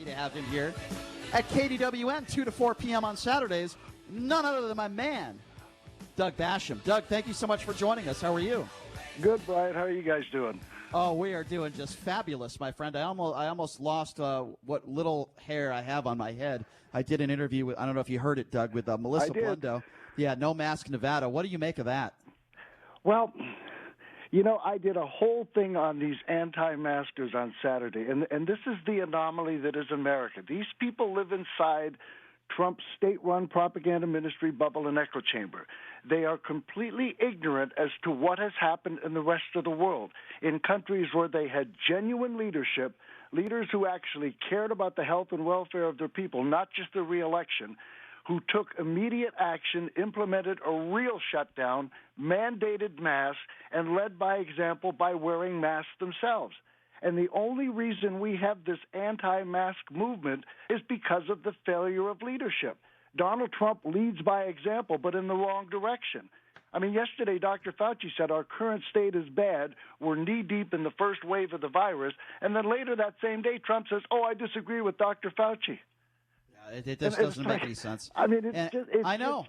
happy to have him here at KDWN 2 to 4 p.m. on Saturdays. None other than my man, Doug Basham. Doug, thank you so much for joining us. How are you? Good, Brian. How are you guys doing? Oh, we are doing just fabulous, my friend. I almost lost what little hair I have on my head. I did an interview with, I don't know if you heard it, Doug, with Melissa Blundo. Yeah, No Mask Nevada. What do you make of that? Well, you know, I did a whole thing on these anti-maskers on Saturday, and this is the anomaly that is America. These people live inside Trump's state-run propaganda ministry bubble and echo chamber. They are completely ignorant as to what has happened in the rest of the world, in countries where they had genuine leadership, leaders who actually cared about the health and welfare of their people, not just their re-election, who took immediate action, implemented a real shutdown, mandated masks, and led by example by wearing masks themselves. And the only reason we have this anti-mask movement is because of the failure of leadership. Donald Trump leads by example, but in the wrong direction. I mean, yesterday, Dr. Fauci said our current state is bad. We're knee-deep in the first wave of the virus. And then later that same day, Trump says, I disagree with Dr. Fauci. It just doesn't make any sense. I mean, it's frustrating. I know.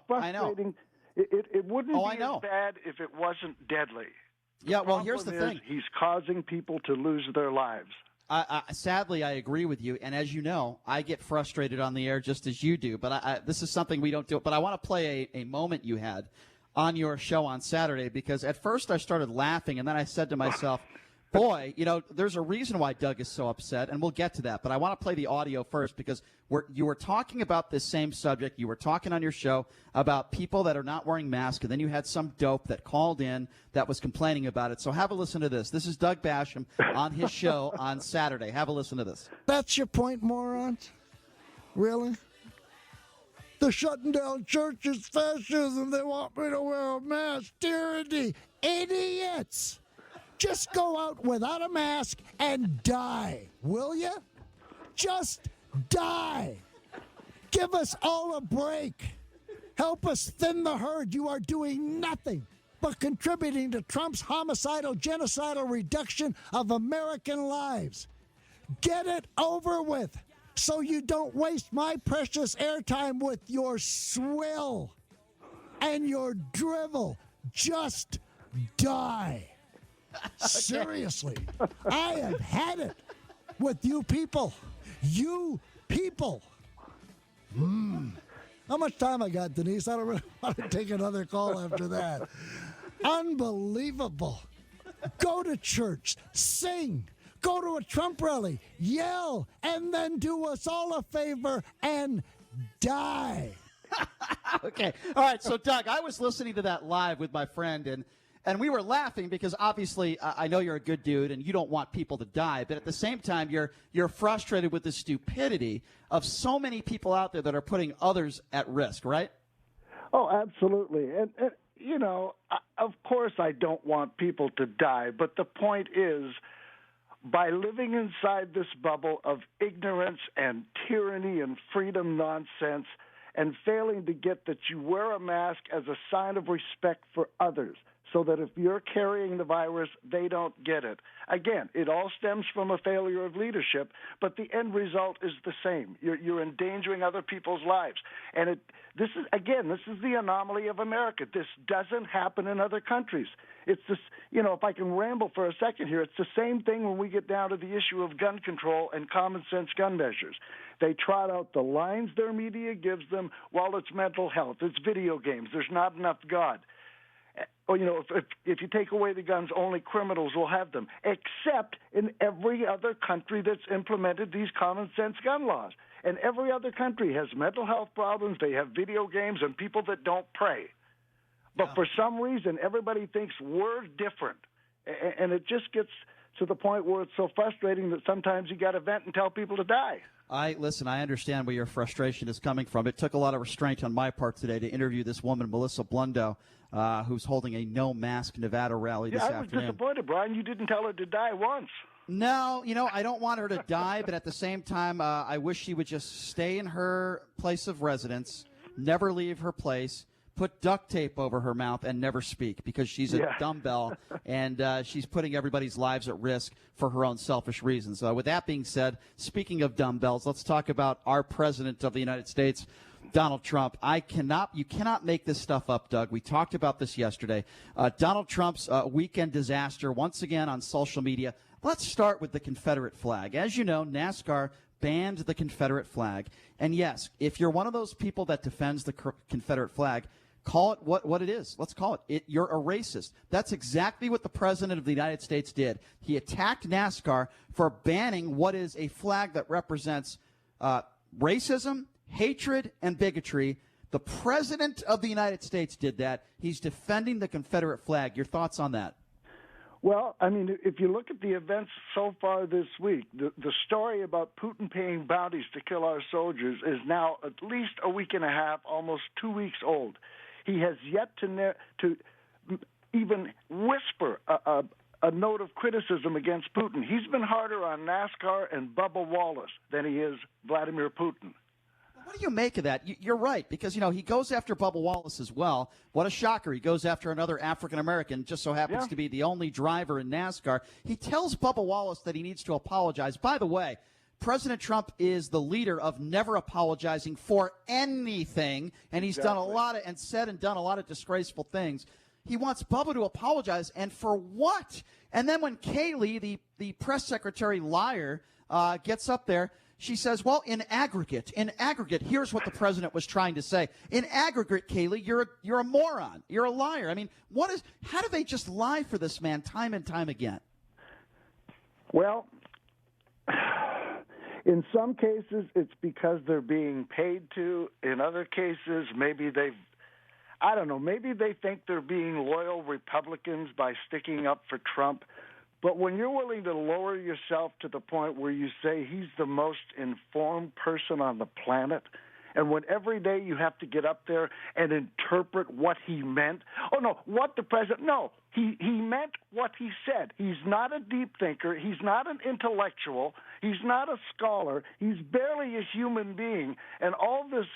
It wouldn't be as bad if it wasn't deadly. Yeah, well, here's the thing. He's causing people to lose their lives. Sadly, I agree with you. And as you know, I get frustrated on the air just as you do. But this is something we don't do. But I want to play a moment you had on your show on Saturday, because at first I started laughing, and then I said to myself, boy, you know, there's a reason why Doug is so upset, and we'll get to that. But I want to play the audio first, because you were talking about this same subject. You were talking on your show about people that are not wearing masks, and then you had some dope that called in that was complaining about it. So have a listen to this. This is Doug Basham on his show on Saturday. Have a listen to this. That's your point, morons? Really? They're shutting down churches, fascism. They want me to wear a mask. Tyranny. Idiots. Just go out without a mask and die, will you? Just die. Give us all a break. Help us thin the herd. You are doing nothing but contributing to Trump's homicidal, genocidal reduction of American lives. Get it over with so you don't waste my precious airtime with your swill and your drivel. Just die. Seriously, I have had it with you people. You people. How much time I got, Denise? I don't really want to take another call after that. Unbelievable. Go to church, sing, go to a Trump rally, yell, and then do us all a favor and die. Okay. All right. So, Doug, I was listening to that live with my friend, and we were laughing because obviously I know you're a good dude and you don't want people to die, but at the same time you're frustrated with the stupidity of so many people out there that are putting others at risk, right? Oh, absolutely. And you know, of course I don't want people to die, but the point is, by living inside this bubble of ignorance and tyranny and freedom nonsense and failing to get that you wear a mask as a sign of respect for others, so that if you're carrying the virus, they don't get it. Again, it all stems from a failure of leadership, but the end result is the same. You're endangering other people's lives. And this is the anomaly of America. This doesn't happen in other countries. It's this, you know, if I can ramble for a second here, it's the same thing when we get down to the issue of gun control and common sense gun measures. They trot out the lines their media gives them, well, it's mental health, it's video games, there's not enough God. Or, you know, if you take away the guns, only criminals will have them, except in every other country that's implemented these common sense gun laws. And every other country has mental health problems, they have video games, and people that don't pray. But for some reason, everybody thinks we're different. And it just gets to the point where it's so frustrating that sometimes you got to vent and tell people to die. I understand where your frustration is coming from. It took a lot of restraint on my part today to interview this woman, Melissa Blundo, who's holding a No Mask Nevada rally this afternoon. I was disappointed, Brian. You didn't tell her to die once. No, you know, I don't want her to die, but at the same time, I wish she would just stay in her place of residence, never leave her place, put duct tape over her mouth and never speak because she's a Yeah. dumbbell and she's putting everybody's lives at risk for her own selfish reasons. With that being said, speaking of dumbbells, let's talk about our president of the United States, Donald Trump. You cannot make this stuff up, Doug. We talked about this yesterday. Donald Trump's weekend disaster once again on social media. Let's start with the Confederate flag. As you know, NASCAR banned the Confederate flag. And yes, if you're one of those people that defends the Confederate flag, call it what it is. Let's call it. You're a racist. That's exactly what the president of the United States did. He attacked NASCAR for banning what is a flag that represents racism, hatred, and bigotry. The president of the United States did that. He's defending the Confederate flag. Your thoughts on that? Well, I mean, if you look at the events so far this week, the story about Putin paying bounties to kill our soldiers is now at least a week and a half, almost 2 weeks old. He has yet to even whisper a note of criticism against Putin. He's been harder on NASCAR and Bubba Wallace than he is Vladimir Putin. What do you make of that? You're right, because, he goes after Bubba Wallace as well. What a shocker. He goes after another African-American, just so happens to be the only driver in NASCAR. He tells Bubba Wallace that he needs to apologize. By the way, President Trump is the leader of never apologizing for anything, and he's done a lot of, and said and done a lot of disgraceful things. He wants Bubba to apologize, and for what? And then when Kaylee, the press secretary liar, gets up there, she says, well, in aggregate, here's what the president was trying to say. In aggregate, Kaylee, you're a moron. You're a liar. I mean, how do they just lie for this man time and time again? Well, in some cases, it's because they're being paid to. In other cases, maybe they think they're being loyal Republicans by sticking up for Trump. But when you're willing to lower yourself to the point where you say he's the most informed person on the planet, and when every day you have to get up there and interpret what he meant, he meant what he said. He's not a deep thinker. He's not an intellectual. He's not a scholar. He's barely a human being. And all this,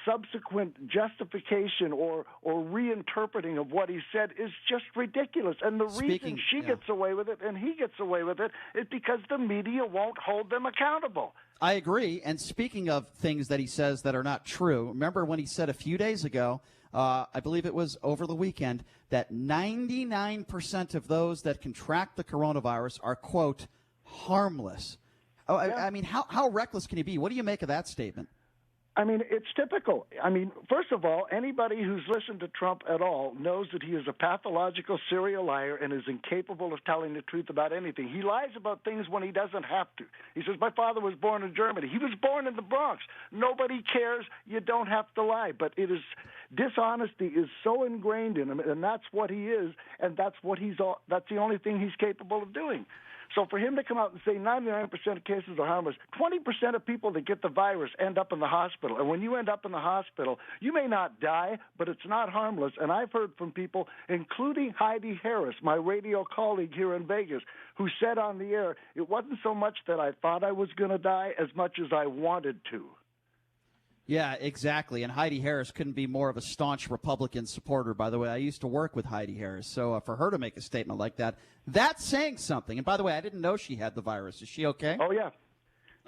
subsequent justification or reinterpreting of what he said is just ridiculous. And the reason she gets away with it and he gets away with it is because the media won't hold them accountable. I agree. And speaking of things that he says that are not true, remember when he said a few days ago, I believe it was over the weekend, that 99% of those that contract the coronavirus are, quote, harmless. I mean, how reckless can he be? What do you make of that statement? I mean, it's typical. I mean, first of all, anybody who's listened to Trump at all knows that he is a pathological serial liar and is incapable of telling the truth about anything. He lies about things when he doesn't have to. He says, my father was born in Germany. He was born in the Bronx. Nobody cares. You don't have to lie. But dishonesty is so ingrained in him, and that's what he is, and that's the only thing he's capable of doing. So for him to come out and say 99% of cases are harmless, 20% of people that get the virus end up in the hospital. And when you end up in the hospital, you may not die, but it's not harmless. And I've heard from people, including Heidi Harris, my radio colleague here in Vegas, who said on the air, it wasn't so much that I thought I was going to die as much as I wanted to. Yeah, exactly. And Heidi Harris couldn't be more of a staunch Republican supporter, by the way. I used to work with Heidi Harris. So for her to make a statement like that, that's saying something. And by the way, I didn't know she had the virus. Is she okay? Oh, yeah.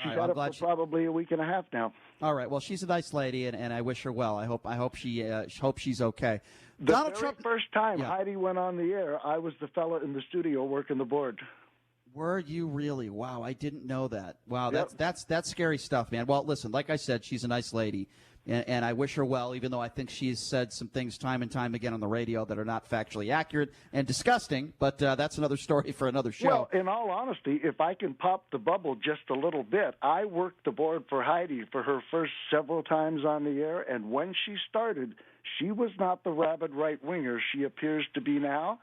She's had it for probably a week and a half now. All right. Well, she's a nice lady, and I wish her well. I hope she's okay. The Donald Trump, first time Heidi went on the air, I was the fella in the studio working the board. Were you really? Wow, I didn't know that. Wow, Yep. that's scary stuff, man. Well, listen, like I said, she's a nice lady, and I wish her well, even though I think she's said some things time and time again on the radio that are not factually accurate and disgusting, but that's another story for another show. Well, in all honesty, if I can pop the bubble just a little bit, I worked the board for Heidi for her first several times on the air, and when she started, she was not the rabid right-winger she appears to be now.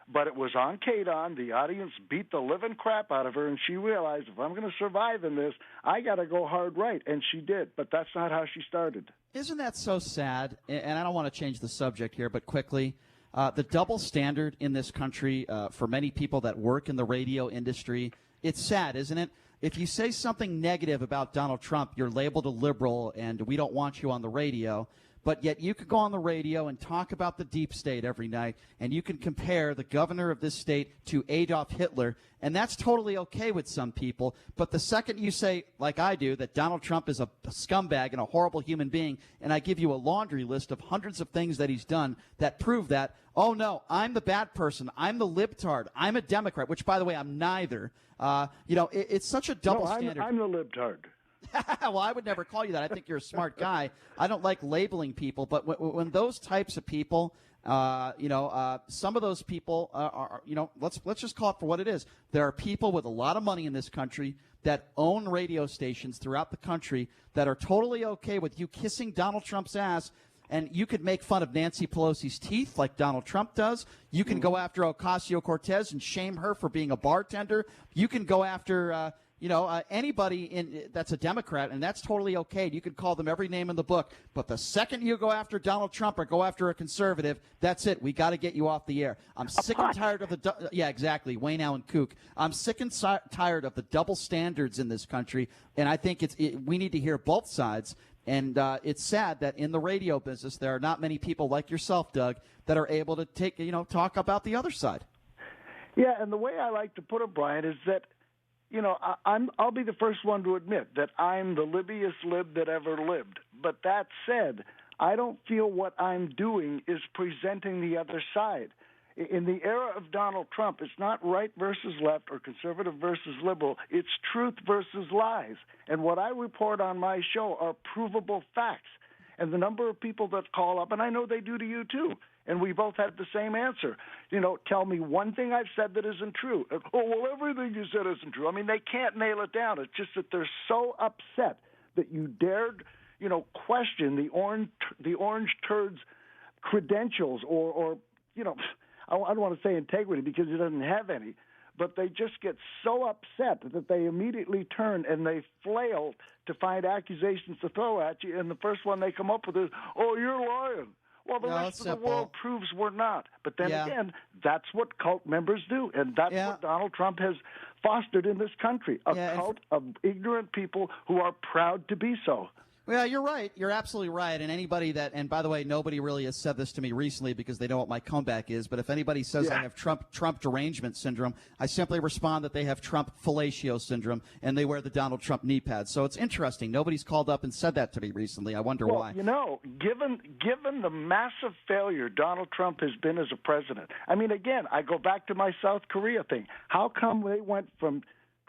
But it was on KDON. The audience beat the living crap out of her, and she realized, if I'm going to survive in this, I got to go hard right, and she did. But that's not how she started. Isn't that so sad? And I don't want to change the subject here, but quickly, the double standard in this country for many people that work in the radio industry, it's sad, isn't it? If you say something negative about Donald Trump, you're labeled a liberal, and we don't want you on the radio. but yet you could go on the radio and talk about the deep state every night, and you can compare the governor of this state to Adolf Hitler, and that's totally okay with some people. But the second you say, like I do, that Donald Trump is a scumbag and a horrible human being, and I give you a laundry list of hundreds of things that he's done that prove that, oh, no, I'm the bad person. I'm the libtard. I'm a Democrat, which, by the way, I'm neither. It's such a double standard. I'm the libtard. Well, I would never call you that. I think you're a smart guy. I don't like labeling people, but when those types of people, some of those people are let's just call it for what it is. There are people with a lot of money in this country that own radio stations throughout the country that are totally okay with you kissing Donald Trump's ass. And you could make fun of Nancy Pelosi's teeth like Donald Trump does. You can go after Ocasio-Cortez and shame her for being a bartender. You can go after anybody that's a Democrat, and that's totally okay. You could call them every name in the book. But the second you go after Donald Trump or go after a conservative, that's it. We got to get you off the air. I'm sick and tired of the yeah, exactly, Wayne Allen Kook. I'm sick and tired of the double standards in this country, and I think we need to hear both sides. And it's sad that in the radio business there are not many people like yourself, Doug, that are able to talk about the other side. Yeah, and the way I like to put it, Brian, is that I'll be the first one to admit that I'm the libbiest lib that ever lived. But that said, I don't feel what I'm doing is presenting the other side. In the era of Donald Trump, it's not right versus left or conservative versus liberal. It's truth versus lies. And what I report on my show are provable facts. And the number of people that call up, and I know they do to you too, and we both had the same answer. Tell me one thing I've said that isn't true. Oh, well, everything you said isn't true. I mean, they can't nail it down. It's just that they're so upset that you dared, question the orange turd's credentials or I don't want to say integrity because he doesn't have any, but they just get so upset that they immediately turn and they flail to find accusations to throw at you, and the first one they come up with is, oh, you're lying. Well, the rest of the world proves we're not. But then again, that's what cult members do, and that's what Donald Trump has fostered in this country, a cult of ignorant people who are proud to be so. Well, you're right. You're absolutely right. And anybody and by the way, nobody really has said this to me recently because they know what my comeback is. But if anybody says I have Trump derangement syndrome, I simply respond that they have Trump fellatio syndrome and they wear the Donald Trump knee pads. So it's interesting. Nobody's called up and said that to me recently. I wonder why. Given the massive failure Donald Trump has been as a president, I mean, again, I go back to my South Korea thing. How come they went from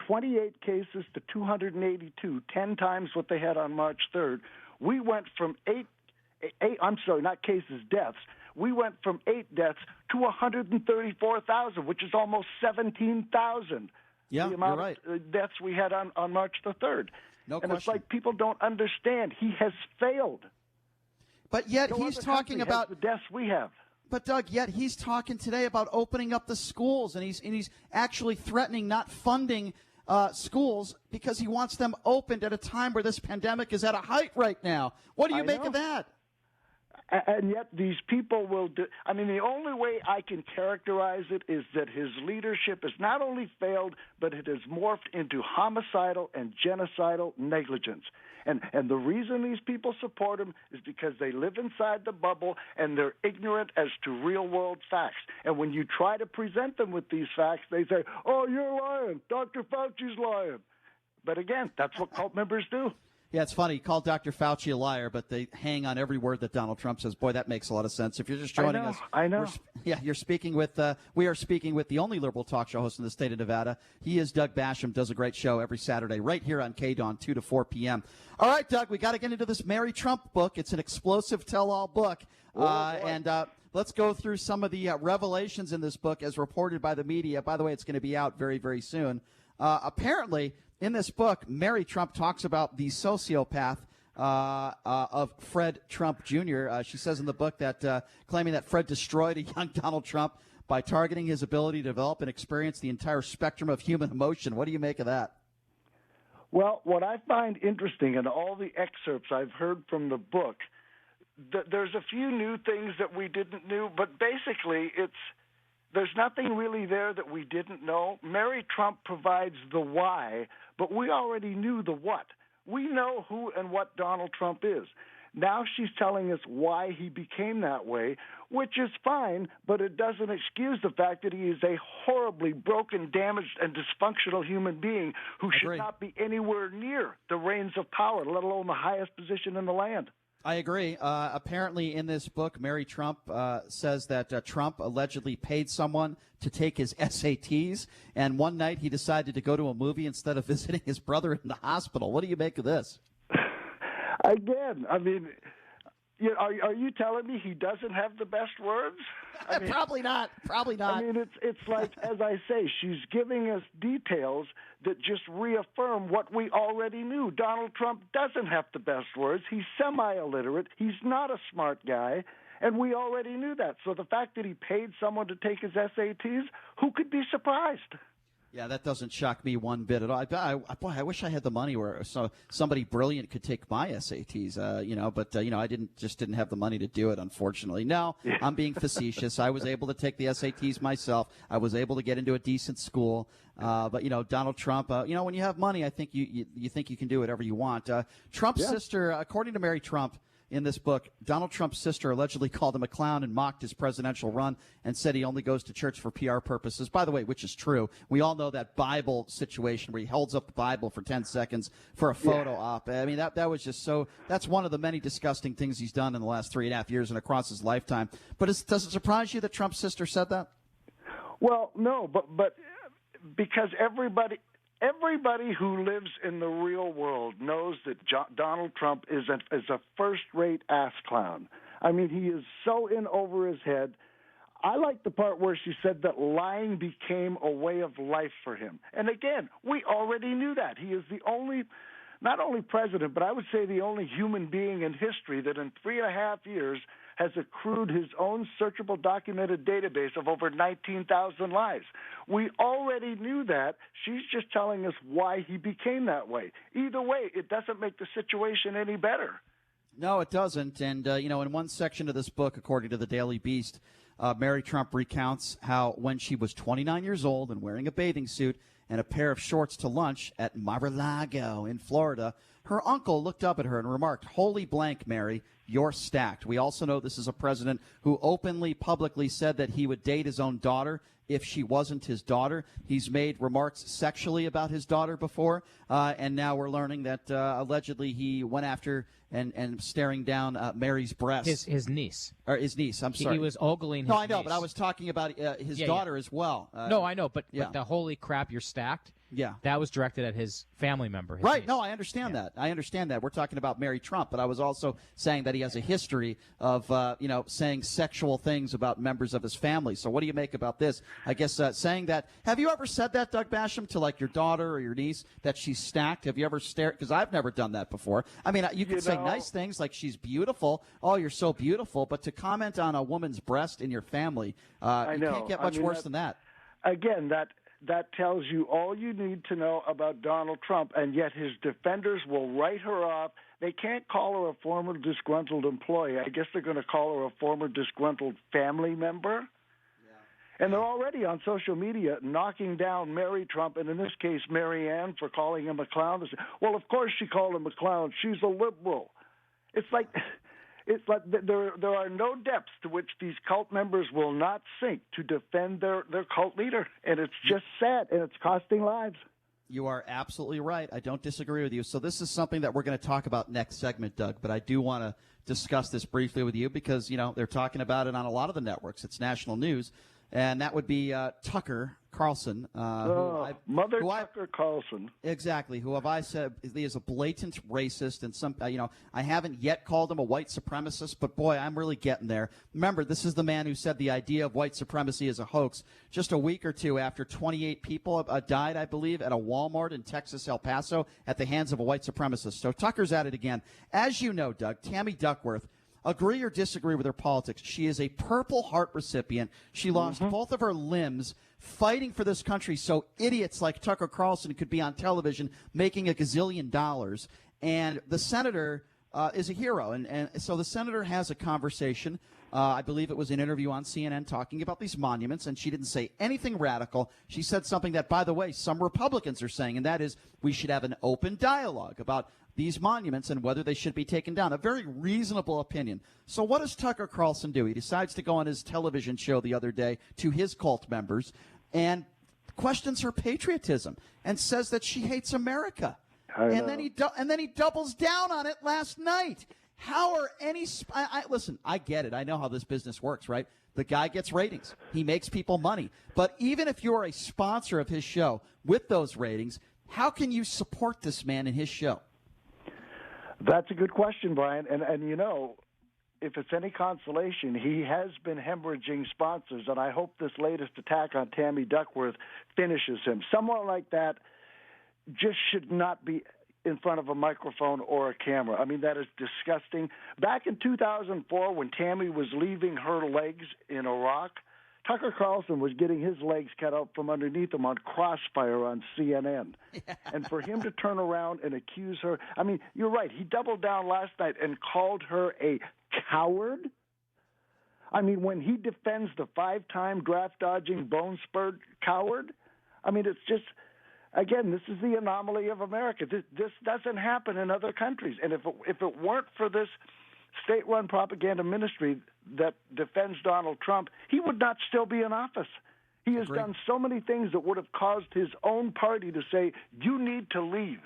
28 cases to 282, 10 times what they had on March 3rd. We went from deaths. We went from 8 deaths to 134,000, which is almost 17,000. Yeah, the amount you're right. of deaths we had on March the 3rd. No question. And it's like people don't understand. He has failed. But yet he's talking about the deaths we have. But Doug, yet he's talking today about opening up the schools, and he's actually threatening not funding schools because he wants them opened at a time where this pandemic is at a height right now. What do you make of that? And yet these people will do. I mean, the only way I can characterize it is that his leadership has not only failed, but it has morphed into homicidal and genocidal negligence. And the reason these people support him is because they live inside the bubble and they're ignorant as to real-world facts. And when you try to present them with these facts, they say, oh, you're lying. Dr. Fauci's lying. But again, that's what cult members do. Yeah, it's funny. You call Dr. Fauci a liar, but they hang on every word that Donald Trump says. Boy, that makes a lot of sense. If you're just joining us, I know. You're speaking with. We are speaking with the only liberal talk show host in the state of Nevada. He is Doug Basham. Does a great show every Saturday right here on KDAWN, 2 to 4 p.m. All right, Doug, we got to get into this Mary Trump book. It's an explosive tell-all book, let's go through some of the revelations in this book as reported by the media. By the way, it's going to be out very, very soon. Apparently, in this book, Mary Trump talks about the sociopath of Fred Trump Jr. She says in the book that claiming that Fred destroyed a young Donald Trump by targeting his ability to develop and experience the entire spectrum of human emotion. What do you make of that? Well, what I find interesting in all the excerpts I've heard from the book, there's a few new things that we didn't know, but basically there's nothing really there that we didn't know. Mary Trump provides the why, but we already knew the what. We know who and what Donald Trump is. Now she's telling us why he became that way, which is fine, but it doesn't excuse the fact that he is a horribly broken, damaged, and dysfunctional human being who should not be anywhere near the reins of power, let alone the highest position in the land. I agree. Apparently, in this book, Mary Trump says that Trump allegedly paid someone to take his SATs, and one night he decided to go to a movie instead of visiting his brother in the hospital. What do you make of this? Again, I mean, are you telling me he doesn't have the best words? I mean, Probably not. Probably not. I mean, it's like, as I say, she's giving us details that just reaffirm what we already knew. Donald Trump doesn't have the best words. He's semi-illiterate. He's not a smart guy, and we already knew that. So the fact that he paid someone to take his SATs, who could be surprised? Yeah, that doesn't shock me one bit at all. I wish I had the money where somebody brilliant could take my SATs, but I didn't have the money to do it, unfortunately. No, I'm being facetious. I was able to take the SATs myself. I was able to get into a decent school. But Donald Trump, when you have money, I think you think you can do whatever you want. Trump's sister, according to Mary Trump, in this book, Donald Trump's sister allegedly called him a clown and mocked his presidential run and said he only goes to church for PR purposes. By the way, which is true. We all know that Bible situation where he holds up the Bible for 10 seconds for a photo op. I mean, that was just so – that's one of the many disgusting things he's done in the last 3.5 years and across his lifetime. But does it surprise you that Trump's sister said that? Well, no, but because everybody who lives in the real world knows that Donald Trump is a first-rate ass clown. I mean, he is so in over his head. I like the part where she said that lying became a way of life for him. And again, we already knew that. He is the only, not only president, but I would say the only human being in history that in 3.5 years has accrued his own searchable documented database of over 19,000 lies. We already knew that. She's just telling us why he became that way. Either way, it doesn't make the situation any better. No, it doesn't. And, in one section of this book, according to the Daily Beast, Mary Trump recounts how when she was 29 years old and wearing a bathing suit and a pair of shorts to lunch at Mar-a-Lago in Florida, her uncle looked up at her and remarked, "Holy blank, Mary, you're stacked." We also know this is a president who openly, publicly said that he would date his own daughter if she wasn't his daughter. He's made remarks sexually about his daughter before, and now we're learning that allegedly he went after and staring down Mary's breasts. His niece. Or his niece, I'm sorry. He was ogling his No, I know, niece. but I was talking about his daughter as well. No, I know, but the holy crap, you're stacked. Yeah. That was directed at his family member. His Right. niece. No, I understand that. I understand that. We're talking about Mary Trump, but I was also saying that he has a history of, saying sexual things about members of his family. So what do you make about this? I guess saying that. Have you ever said that, Doug Basham, to like your daughter or your niece, that she's stacked? Have you ever stared? Because I've never done that before. I mean, you can say nice things like she's beautiful. Oh, you're so beautiful. But to comment on a woman's breast in your family, you can't get much worse than that. Again, that tells you all you need to know about Donald Trump, and yet his defenders will write her off. They can't call her a former disgruntled employee. I guess they're going to call her a former disgruntled family member. Yeah. And they're already on social media knocking down Mary Trump, and in this case, Mary Ann, for calling him a clown. Well, of course she called him a clown. She's a liberal. It's like there are no depths to which these cult members will not sink to defend their cult leader. And it's just sad, and it's costing lives. You are absolutely right. I don't disagree with you. So this is something that we're going to talk about next segment, Doug, but I do want to discuss this briefly with you because, they're talking about it on a lot of the networks. It's national news. And that would be Tucker Carlson. Tucker Carlson. Exactly. Who have I said he is a blatant racist and some, I haven't yet called him a white supremacist, but boy, I'm really getting there. Remember, this is the man who said the idea of white supremacy is a hoax just a week or two after 28 people died, I believe, at a Walmart in Texas, El Paso, at the hands of a white supremacist. So Tucker's at it again. As you know, Doug, Tammy Duckworth, agree or disagree with her politics, she is a Purple Heart recipient. She lost both of her limbs fighting for this country so idiots like Tucker Carlson could be on television making $1 gazillion. And the senator is a hero. And so the senator has a conversation. I believe it was an interview on CNN talking about these monuments, and she didn't say anything radical. She said something that, by the way, some Republicans are saying, and that is we should have an open dialogue about these monuments and whether they should be taken down. A very reasonable opinion. So what does Tucker Carlson do? He decides to go on his television show the other day to his cult members and questions her patriotism and says that she hates America. And then he doubles down on it last night. How are any listen, I get it. I know how this business works, right? The guy gets ratings. He makes people money. But even if you're a sponsor of his show with those ratings, how can you support this man in his show? That's a good question, Brian. And you know, if it's any consolation, he has been hemorrhaging sponsors, and I hope this latest attack on Tammy Duckworth finishes him. Someone like that just should not be in front of a microphone or a camera. I mean, that is disgusting. Back in 2004, when Tammy was leaving her legs in Iraq, Tucker Carlson was getting his legs cut out from underneath him on Crossfire on CNN. Yeah. And for him to turn around and accuse her, I mean, you're right. He doubled down last night and called her a coward. I mean, when he defends the 5-time draft-dodging, bone-spurred coward, I mean, it's just, again, this is the anomaly of America. This doesn't happen in other countries. And if it weren't for this state-run propaganda ministry that defends Donald Trump, he would not still be in office. He has done so many things that would have caused his own party to say, you need to leave.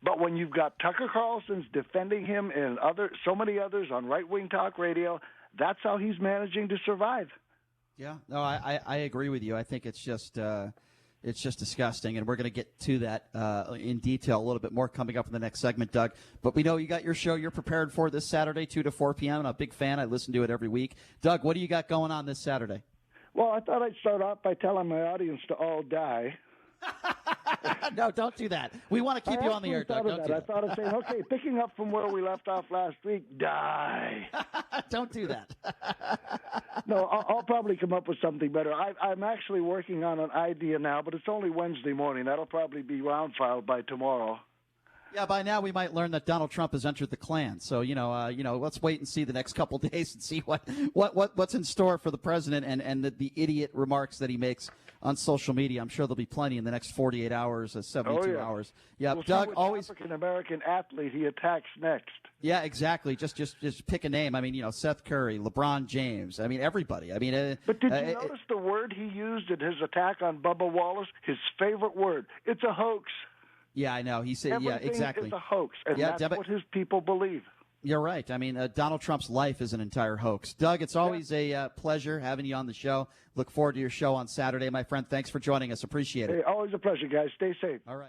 But when you've got Tucker Carlson's defending him and so many others on right-wing talk radio, that's how he's managing to survive. Yeah, no, I agree with you. I think it's just disgusting, and we're going to get to that in detail a little bit more coming up in the next segment, Doug. But we know you got your show you're prepared for this Saturday, 2 to 4 p.m. I'm a big fan. I listen to it every week. Doug, what do you got going on this Saturday? Well, I thought I'd start off by telling my audience to all die. No, don't do that. We want to keep you on the air, Doug. I thought of saying, okay, picking up from where we left off last week, die. Don't do that. No, I'll probably come up with something better. I'm actually working on an idea now, but it's only Wednesday morning. That'll probably be round filed by tomorrow. Yeah, by now we might learn that Donald Trump has entered the Klan. So let's wait and see the next couple days and see what's in store for the president and the idiot remarks that he makes on social media. I'm sure there'll be plenty in the next 48 hours, 72 hours. Yeah, we'll Doug see which always African-American athlete he attacks next. Yeah, exactly. Just pick a name. I mean, Seth Curry, LeBron James. I mean, everybody. I mean, but did you notice the word he used in his attack on Bubba Wallace? His favorite word. It's a hoax. Yeah, I know. He said, Everything yeah, exactly. It's a hoax, and that's what his people believe. You're right. I mean, Donald Trump's life is an entire hoax. Doug, it's always a pleasure having you on the show. Look forward to your show on Saturday, my friend. Thanks for joining us. Appreciate it. Hey, always a pleasure, guys. Stay safe. All right.